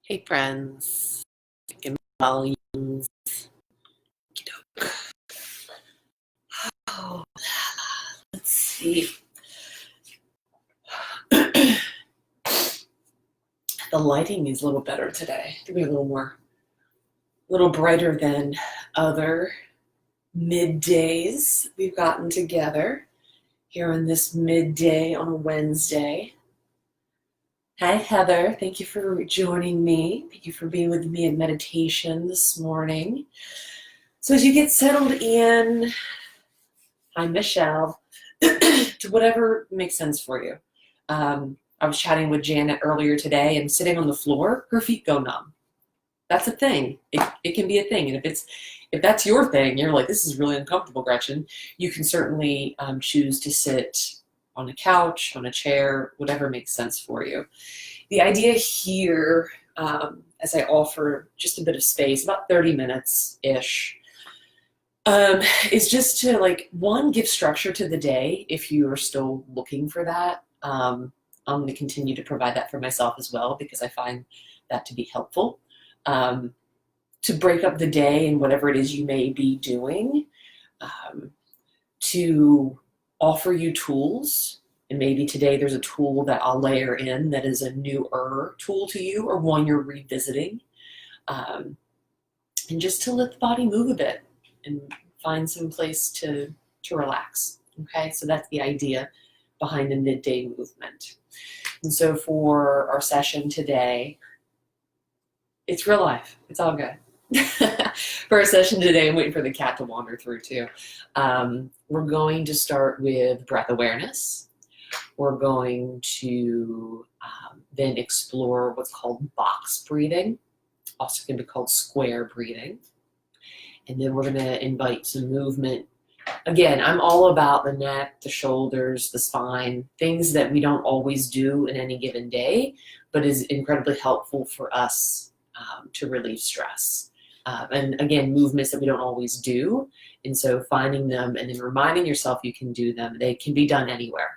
Hey friends, in volumes. Oh, let's see. The lighting is a little better today. Maybe a little brighter than other middays we've gotten together here on this midday on a Wednesday. Hi Heather, thank you for joining me. Thank you for being with me in meditation this morning. So as you get settled in, hi Michelle, to whatever makes sense for you. I was chatting with Janet earlier today, and sitting on the floor, her feet go numb. That's a thing. It can be a thing. And if that's your thing, you're like, this is really uncomfortable, Gretchen, you can certainly choose to sit on a couch, on a chair, whatever makes sense for you. The idea here, as I offer just a bit of space, about 30 minutes-ish, is just to one, give structure to the day if you are still looking for that. I'm going to continue to provide that for myself as well because I find that to be helpful. To break up the day and whatever it is you may be doing, to offer you tools. And maybe today there's a tool that I'll layer in that is a newer tool to you or one you're revisiting. And just to let the body move a bit and find some place to relax. Okay, so that's the idea behind the midday movement. And so for our session today, it's real life. It's all good. For our session today, I'm waiting for the cat to wander through too. We're going to start with breath awareness. We're going to then explore what's called box breathing, also can be called square breathing. And then we're going to invite some movement. Again, I'm all about the neck, the shoulders, the spine, things that we don't always do in any given day, but is incredibly helpful for us to relieve stress. And again, movements that we don't always do. And so finding them and then reminding yourself you can do them. They can be done anywhere.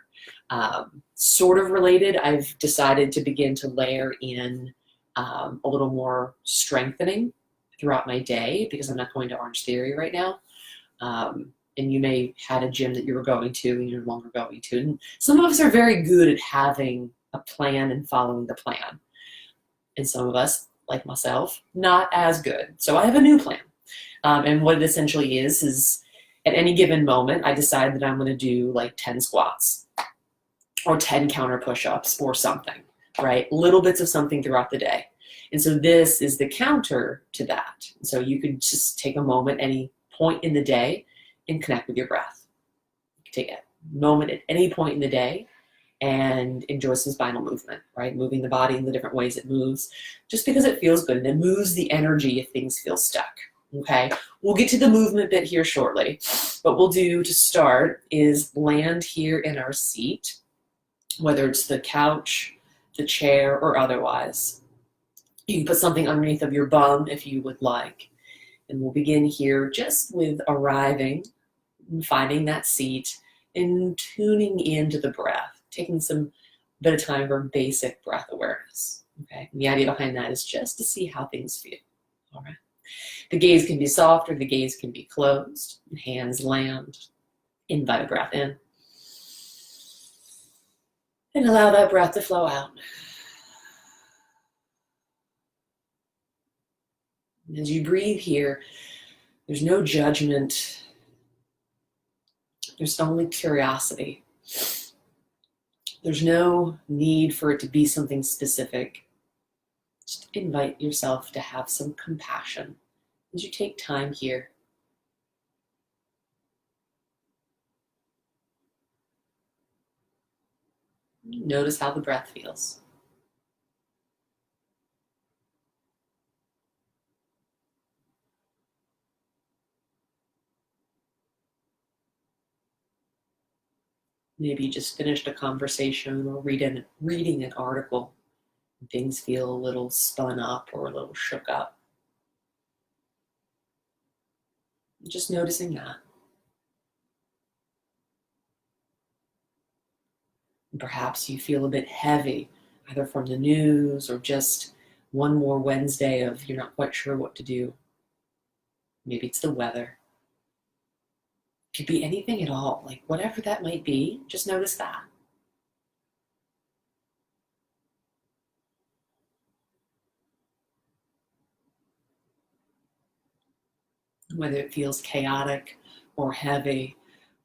Sort of related, I've decided to begin to layer in a little more strengthening throughout my day because I'm not going to Orange Theory right now. And you may have had a gym that you were going to and you're no longer going to. And some of us are very good at having a plan and following the plan. And some of us, like myself, not as good. So I have a new plan. And what it essentially is at any given moment, I decide that I'm going to do like 10 squats or 10 counter push-ups or something, right? Little bits of something throughout the day. And so this is the counter to that. So you could just take a moment, any point in the day, and connect with your breath. You can take a moment at any point in the day and enjoy some spinal movement, right? Moving the body in the different ways it moves, just because it feels good, and it moves the energy if things feel stuck, okay? We'll get to the movement bit here shortly. What we'll do to start is land here in our seat, whether it's the couch, the chair, or otherwise. You can put something underneath of your bum if you would like. And we'll begin here just with arriving and finding that seat and tuning into the breath, taking some bit of time for basic breath awareness. Okay, and the idea behind that is just to see how things feel. All right. The gaze can be soft or the gaze can be closed. Hands land. Invite a breath in. And allow that breath to flow out. As you breathe here, there's no judgment. There's only curiosity. There's no need for it to be something specific. Just invite yourself to have some compassion as you take time here. Notice how the breath feels. Maybe you just finished a conversation or reading an article. And things feel a little spun up or a little shook up. Just noticing that. And perhaps you feel a bit heavy, either from the news or just one more Wednesday of you're not quite sure what to do. Maybe it's the weather. It could be anything at all, like whatever that might be, just notice that. Whether it feels chaotic or heavy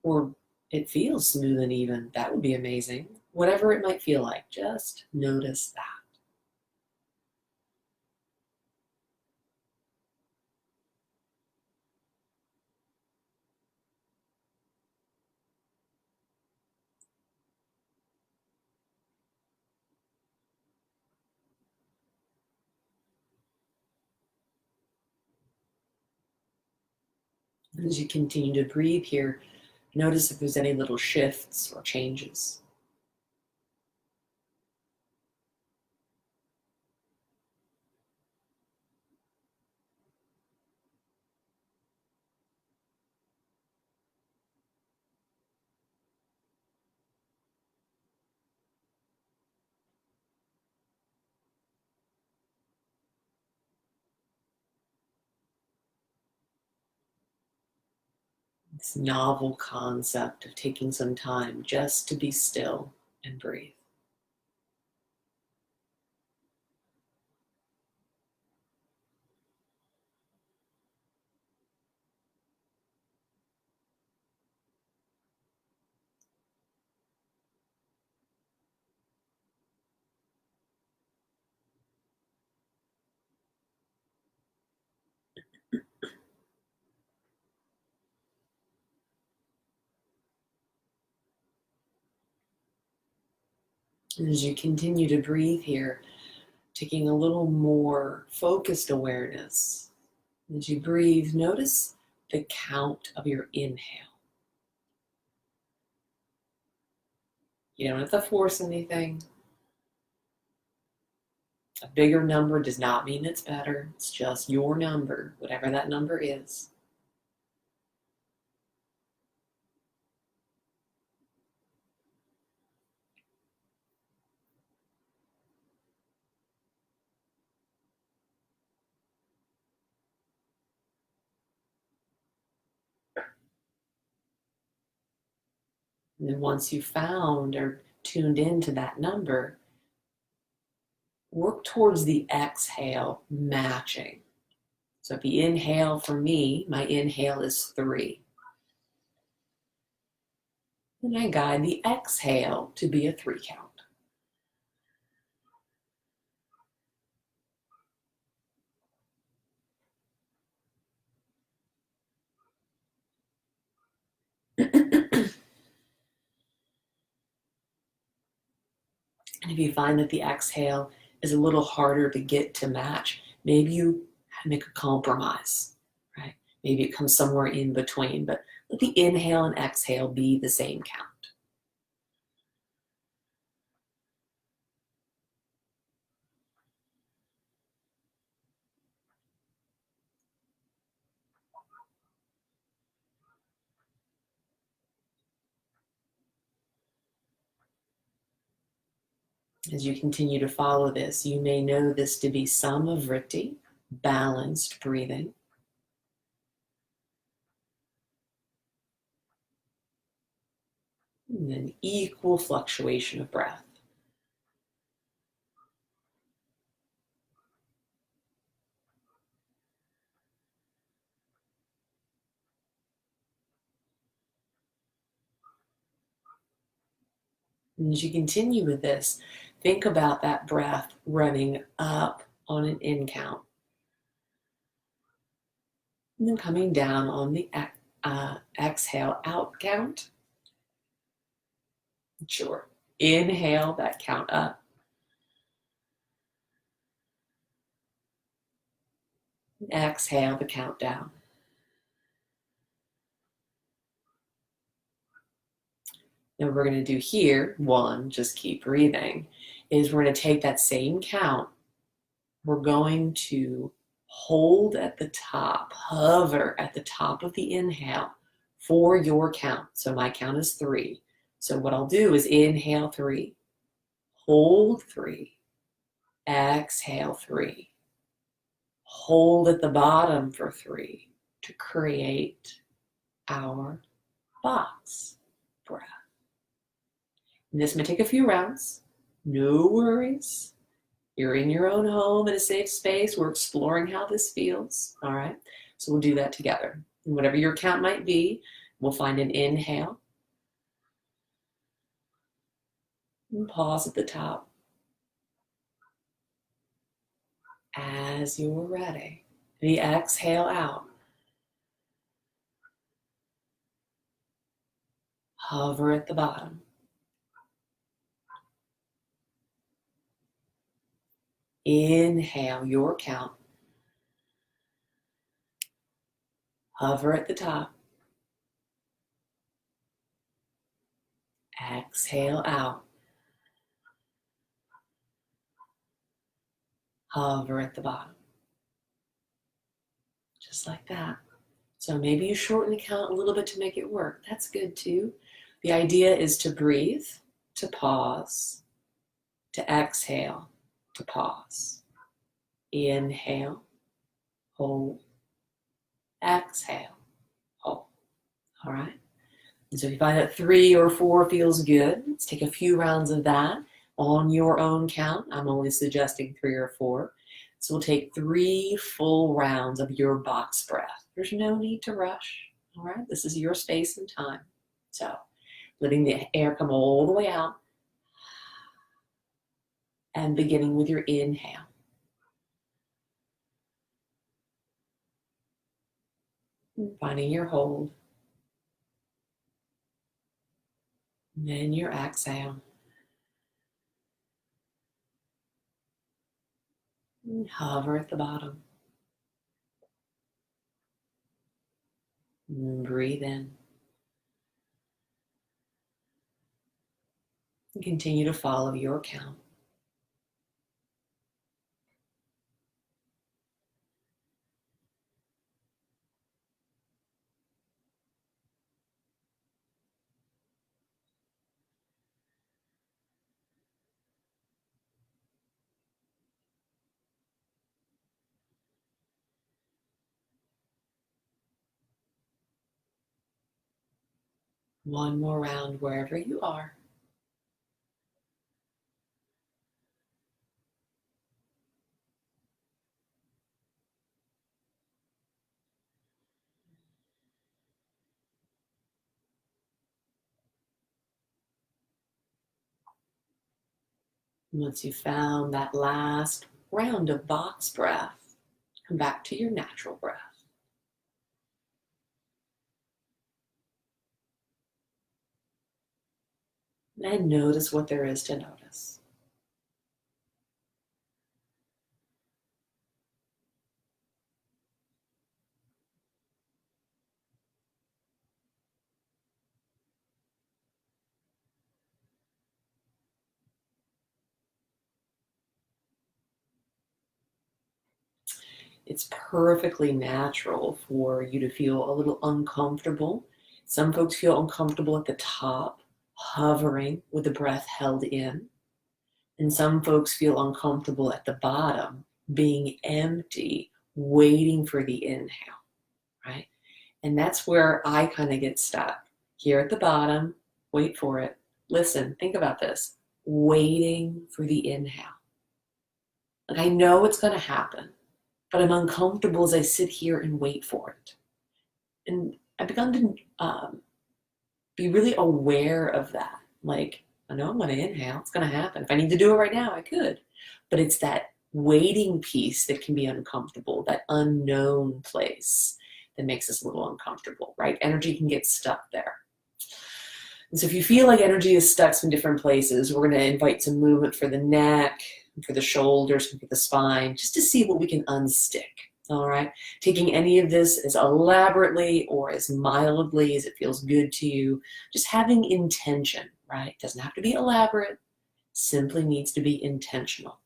or it feels smooth and even, that would be amazing. Whatever it might feel like, just notice that. As you continue to breathe here, notice if there's any little shifts or changes. This novel concept of taking some time just to be still and breathe. And as you continue to breathe here, taking a little more focused awareness. As you breathe, notice the count of your inhale. You don't have to force anything. A bigger number does not mean it's better. It's just your number, whatever that number is. And then once you've found or tuned into that number, work towards the exhale matching. So if you inhale, for me, my inhale is 3. And I guide the exhale to be a 3 count. And if you find that the exhale is a little harder to get to match, maybe you make a compromise, right? Maybe it comes somewhere in between, but let the inhale and exhale be the same count. As you continue to follow this, you may know this to be samavriti, balanced breathing. And an equal fluctuation of breath. And as you continue with this, think about that breath running up on an in count. And then coming down on the exhale out count. Sure. Inhale that count up. Exhale the count down. Now we're going to do here, 1, just keep breathing, is we're going to take that same count. We're going to hold at the top, hover at the top of the inhale for your count. So my count is 3. So what I'll do is inhale 3, hold 3, Exhale, 3. Hold at the bottom for 3 to create our box breath. And this may take a few rounds. No worries. You're in your own home in a safe space. We're exploring how this feels. All right. So we'll do that together. And whatever your count might be, we'll find an inhale. And pause at the top. As you're ready, the exhale out. Hover at the bottom. Inhale your count. Hover at the top. Exhale out. Hover at the bottom. Just like that. So maybe you shorten the count a little bit to make it work. That's good too. The idea is to breathe, to pause, to exhale, to pause. Inhale, hold, exhale, hold. All right. And so if you find that 3 or 4 feels good, let's take a few rounds of that on your own count. I'm only suggesting 3 or 4. So we'll take 3 full rounds of your box breath. There's no need to rush. All right. This is your space and time. So letting the air come all the way out and beginning with your inhale. Finding your hold. And then your exhale. And hover at the bottom. And breathe in. And continue to follow your count. One more round wherever you are. Once you've found that last round of box breath, come back to your natural breath. And notice what there is to notice. It's perfectly natural for you to feel a little uncomfortable. Some folks feel uncomfortable at the top, hovering with the breath held in. And some folks feel uncomfortable at the bottom, being empty, waiting for the inhale, right? And that's where I kind of get stuck. Here at the bottom, wait for it. Listen, think about this. Waiting for the inhale. Like I know it's going to happen, but I'm uncomfortable as I sit here and wait for it. And I've begun to be really aware of that. Like, I know I'm going to inhale. It's going to happen. If I need to do it right now, I could. But it's that waiting piece that can be uncomfortable, that unknown place that makes us a little uncomfortable, right? Energy can get stuck there. And so if you feel like energy is stuck in different places, we're going to invite some movement for the neck, for the shoulders, for the spine, just to see what we can unstick. All right. Taking any of this as elaborately or as mildly as it feels good to you. Just having intention, right? It doesn't have to be elaborate. Simply needs to be intentional.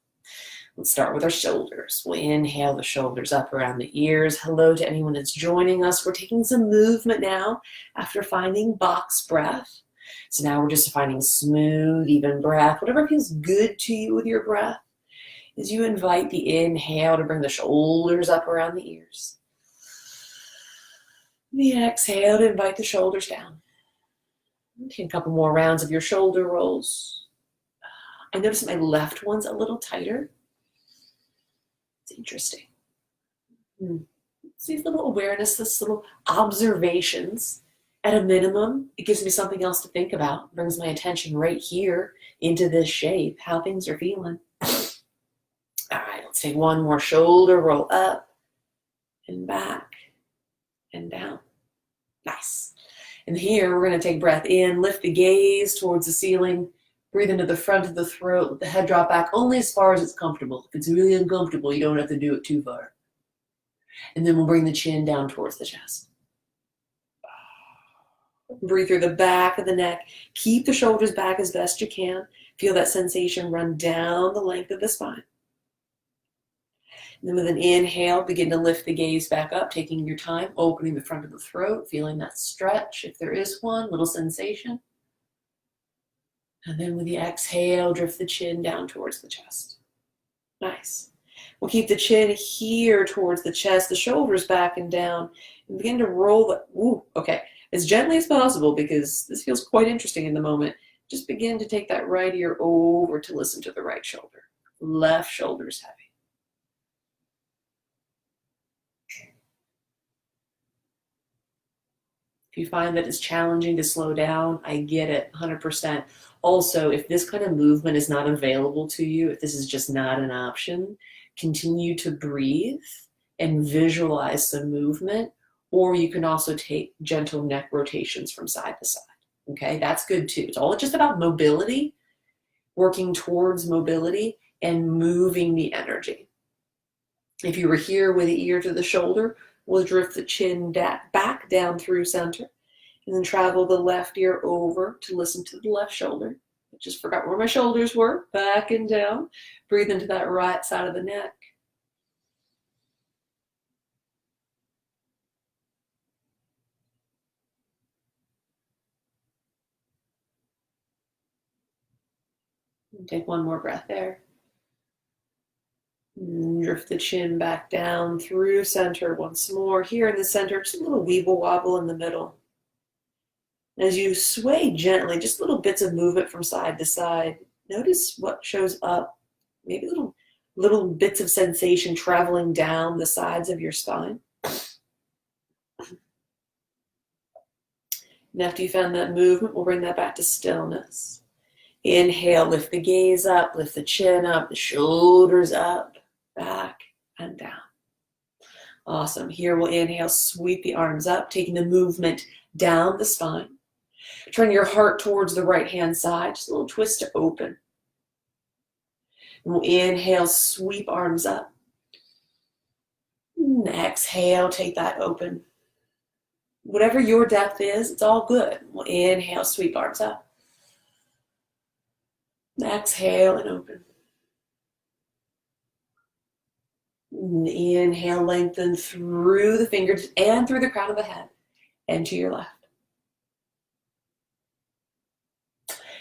Let's start with our shoulders. We'll inhale the shoulders up around the ears. Hello to anyone that's joining us. We're taking some movement now after finding box breath. So now we're just finding smooth, even breath, whatever feels good to you with your breath. As you invite the inhale to bring the shoulders up around the ears. The exhale to invite the shoulders down. Take a couple more rounds of your shoulder rolls. I notice my left one's a little tighter. It's interesting. These little awareness, this little observations. At a minimum, it gives me something else to think about. Brings my attention right here into this shape, how things are feeling. All right, let's take one more shoulder roll up and back and down. Nice. And here we're going to take breath in, lift the gaze towards the ceiling, breathe into the front of the throat, let the head drop back only as far as it's comfortable. If it's really uncomfortable, you don't have to do it too far. And then we'll bring the chin down towards the chest. Breathe through the back of the neck. Keep the shoulders back as best you can. Feel that sensation run down the length of the spine. And then with an inhale, begin to lift the gaze back up, taking your time, opening the front of the throat, feeling that stretch, if there is one, little sensation. And then with the exhale, drift the chin down towards the chest. Nice. We'll keep the chin here towards the chest, the shoulders back and down, and begin to roll the, okay, as gently as possible, because this feels quite interesting in the moment. Just begin to take that right ear over to listen to the right shoulder. Left shoulder's heavy. If you find that it's challenging to slow down, I get it, 100%. Also, if this kind of movement is not available to you, if this is just not an option, continue to breathe and visualize some movement, or you can also take gentle neck rotations from side to side. Okay, that's good too. It's all just about mobility, working towards mobility and moving the energy. If you were here with the ear to the shoulder, we'll drift the chin back down through center and then travel the left ear over to listen to the left shoulder. I just forgot where my shoulders were. Back and down. Breathe into that right side of the neck. And take one more breath there. And drift the chin back down through center once more. Here in the center, just a little weeble wobble in the middle. As you sway gently, just little bits of movement from side to side, notice what shows up. Maybe little bits of sensation traveling down the sides of your spine. And after you found that movement, we'll bring that back to stillness. Inhale, lift the gaze up, lift the chin up, the shoulders up, back and down. Awesome. Here we'll inhale, sweep the arms up, taking the movement down the spine. Turn your heart towards the right-hand side, just a little twist to open. And we'll inhale, sweep arms up. And exhale, take that open. Whatever your depth is, it's all good. We'll inhale, sweep arms up. Exhale and open. And inhale, lengthen through the fingers and through the crown of the head and to your left.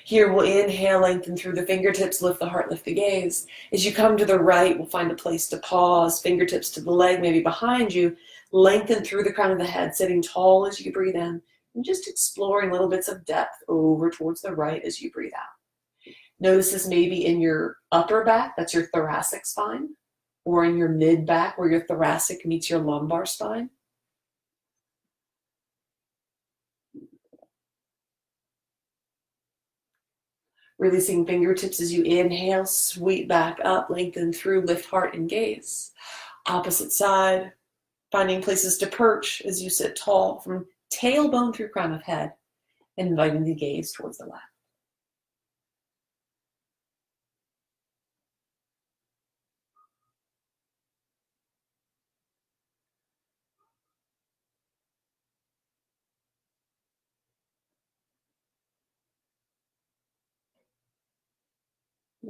Here we'll inhale, lengthen through the fingertips, lift the heart, lift the gaze. As you come to the right, we'll find a place to pause, fingertips to the leg, maybe behind you. Lengthen through the crown of the head, sitting tall as you breathe in, and just exploring little bits of depth over towards the right as you breathe out. Notice this maybe in your upper back, that's your thoracic spine, or in your mid back where your thoracic meets your lumbar spine. Releasing fingertips as you inhale, sweep back up, lengthen through, lift heart and gaze. Opposite side, finding places to perch as you sit tall from tailbone through crown of head, inviting the gaze towards the left.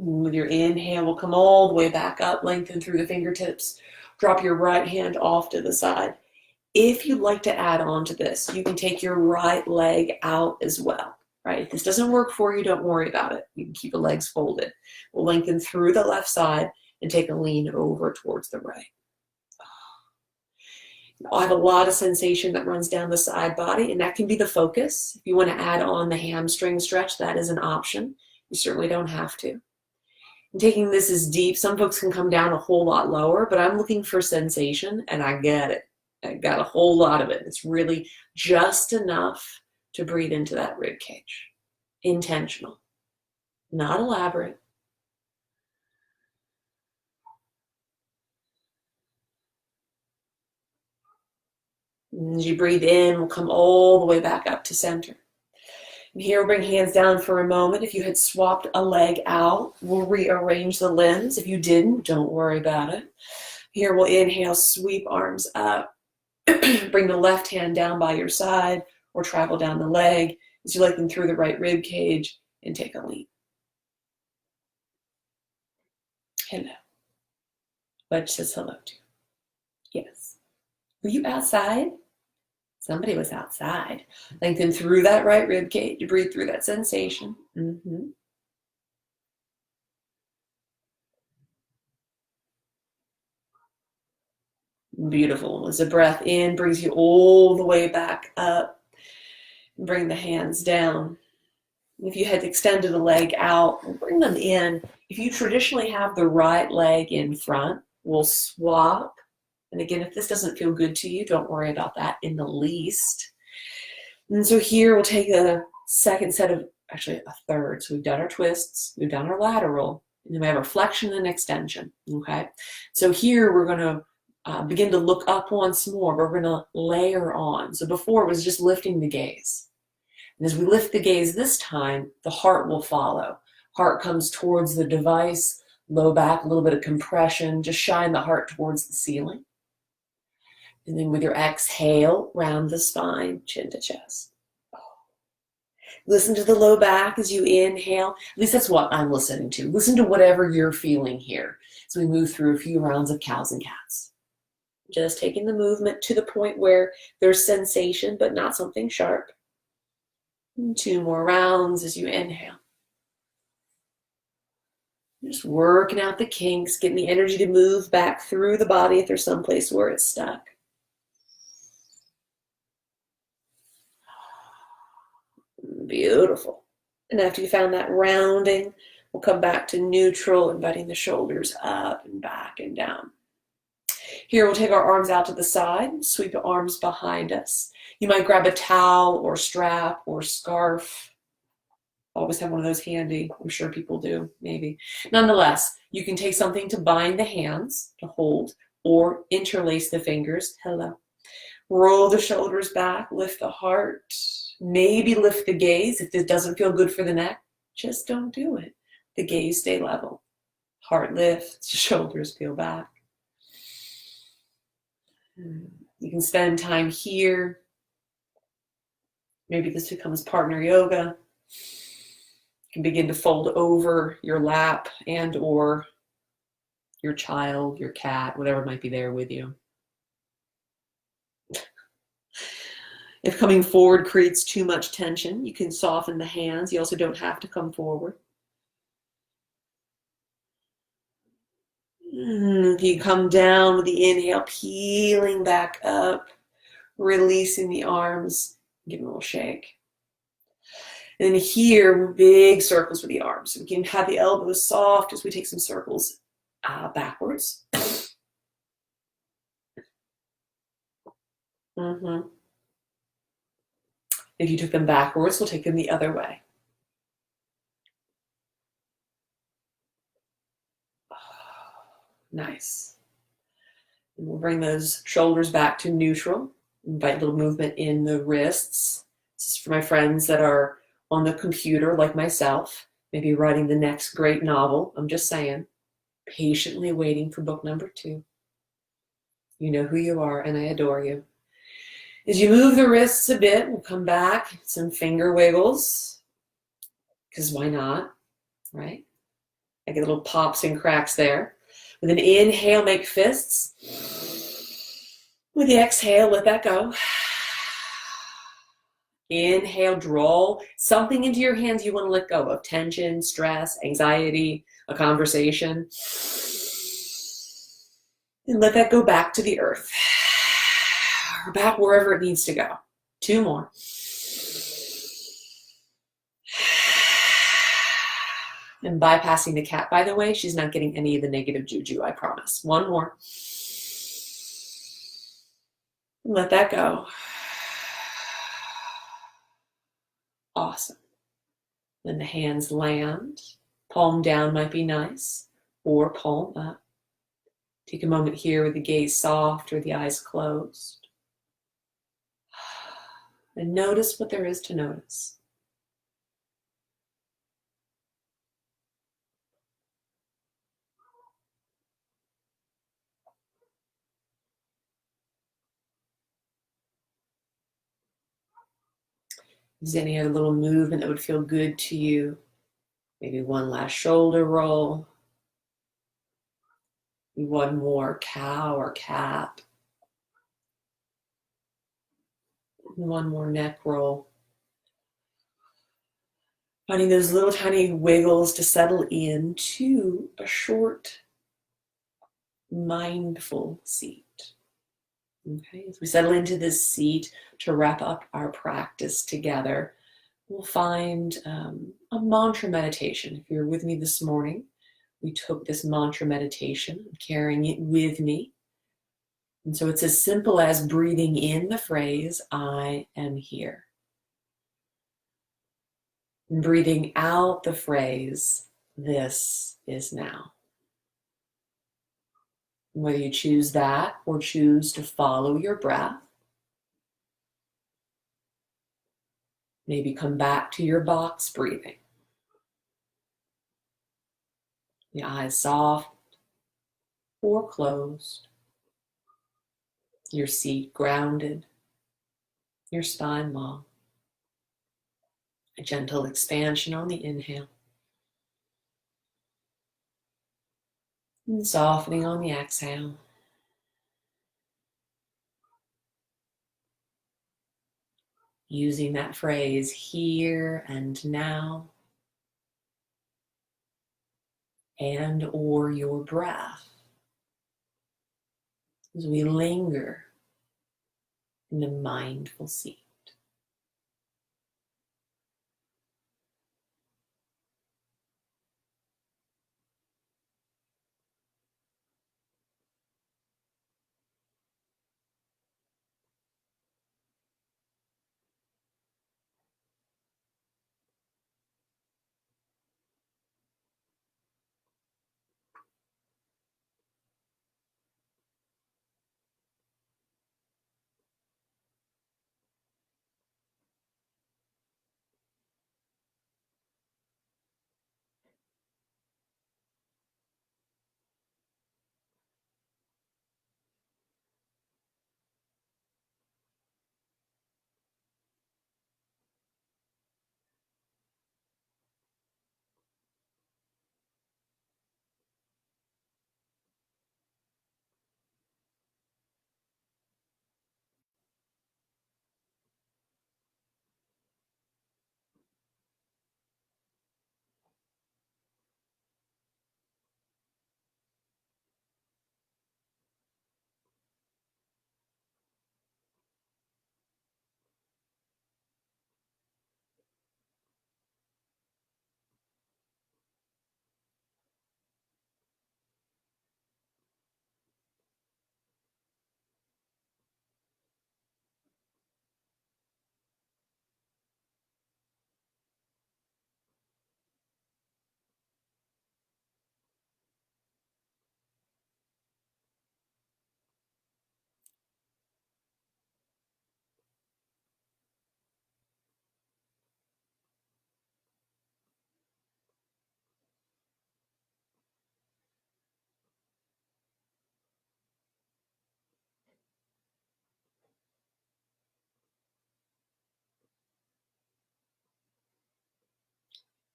With your inhale, we'll come all the way back up, lengthen through the fingertips. Drop your right hand off to the side. If you'd like to add on to this, you can take your right leg out as well. Right? If this doesn't work for you, don't worry about it. You can keep the legs folded. We'll lengthen through the left side and take a lean over towards the right. I have a lot of sensation that runs down the side body, and that can be the focus. If you want to add on the hamstring stretch, that is an option. You certainly don't have to. And taking this as deep, some folks can come down a whole lot lower, but I'm looking for sensation, and I get it. I got a whole lot of it. It's really just enough to breathe into that rib cage. Intentional, not elaborate. And as you breathe in, we'll come all the way back up to center. And here, we'll bring hands down for a moment. If you had swapped a leg out, we'll rearrange the limbs. If you didn't, don't worry about it. Here, we'll inhale, sweep arms up. Bring the left hand down by your side or travel down the leg as you lengthen through the right rib cage and take a lean. Hello. Wedge says hello to you. Yes. Were you outside? Somebody was outside. Lengthen through that right rib cage. You breathe through that sensation. Beautiful. As the breath in brings you all the way back up. Bring the hands down. If you had extended a leg out, bring them in. If you traditionally have the right leg in front, we'll swap. And again, if this doesn't feel good to you, don't worry about that in the least. And so here we'll take a second set of, actually a third. So we've done our twists, we've done our lateral, and then we have our flexion and extension, okay? So here we're gonna begin to look up once more. We're gonna layer on. So before it was just lifting the gaze. And as we lift the gaze this time, the heart will follow. Heart comes towards the device, low back, a little bit of compression, just shine the heart towards the ceiling. And then with your exhale, round the spine, chin to chest. Listen to the low back as you inhale. At least that's what I'm listening to. Listen to whatever you're feeling here. So we move through a few rounds of cows and cats. Just taking the movement to the point where there's sensation, but not something sharp. And 2 more rounds as you inhale. Just working out the kinks, getting the energy to move back through the body if there's some place where it's stuck. Beautiful. And after you found that rounding, we'll come back to neutral, inviting the shoulders up and back and down. Here, we'll take our arms out to the side, sweep the arms behind us. You might grab a towel or strap or scarf. Always have one of those handy. I'm sure people do, maybe. Nonetheless, you can take something to bind the hands, to hold, or interlace the fingers. Hello. Roll the shoulders back, lift the heart. Maybe lift the gaze. If this doesn't feel good for the neck, just don't do it. The gaze stay level. Heart lifts, shoulders peel back. You can spend time here. Maybe this becomes partner yoga. You can begin to fold over your lap and or your child, your cat, whatever might be there with you. If coming forward creates too much tension, you can soften the hands. You also don't have to come forward. If you come down with the inhale, peeling back up, releasing the arms, give them a little shake. And then here, big circles with the arms. So we can have the elbows soft as we take some circles backwards. If you took them backwards, we'll take them the other way. Nice. And we'll bring those shoulders back to neutral. Invite a little movement in the wrists. This is for my friends that are on the computer like myself, maybe writing the next great novel. I'm just saying, patiently waiting for book number 2. You know who you are, and I adore you. As you move the wrists a bit, we'll come back, some finger wiggles, because why not, right? I get little pops and cracks there. With an inhale, make fists. With the exhale, let that go. Inhale, draw something into your hands you want to let go of. Tension, stress, anxiety, a conversation. And let that go back to the earth, or back wherever it needs to go. 2 more. And bypassing the cat, by the way, she's not getting any of the negative juju, I promise. 1 more. And let that go. Awesome. Then the hands land. Palm down might be nice, or palm up. Take a moment here with the gaze soft or the eyes closed. And notice what there is to notice. Is there any other little movement that would feel good to you? Maybe one last shoulder roll. One more cow or cat. One more neck roll. Finding those little tiny wiggles to settle into a short, mindful seat. Okay, as we settle into this seat to wrap up our practice together, we'll find a mantra meditation. If you're with me this morning, we took this mantra meditation, I'm carrying it with me. And so it's as simple as breathing in the phrase, I am here. And breathing out the phrase, this is now. And whether you choose that or choose to follow your breath, maybe come back to your box breathing. The eyes soft or closed. Your seat grounded. Your spine long. A gentle expansion on the inhale. And softening on the exhale. Using that phrase here and now, and or your breath as we linger in the mindful seat.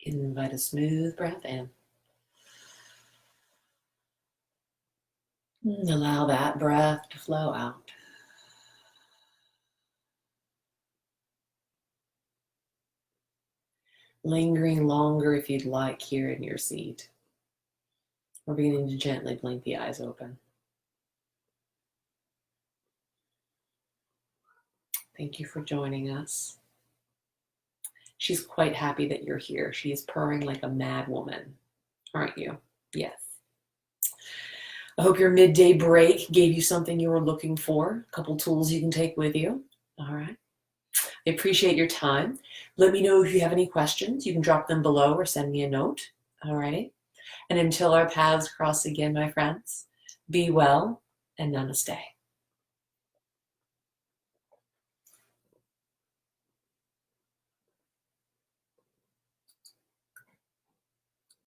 Invite a smooth breath in. And allow that breath to flow out. Lingering longer if you'd like here in your seat. Or beginning to gently blink the eyes open. Thank you for joining us. She's quite happy that you're here. She is purring like a mad woman, aren't you? Yes. I hope your midday break gave you something you were looking for, a couple tools you can take with you. All right. I appreciate your time. Let me know if you have any questions. You can drop them below or send me a note. All right. And until our paths cross again, my friends, be well and namaste.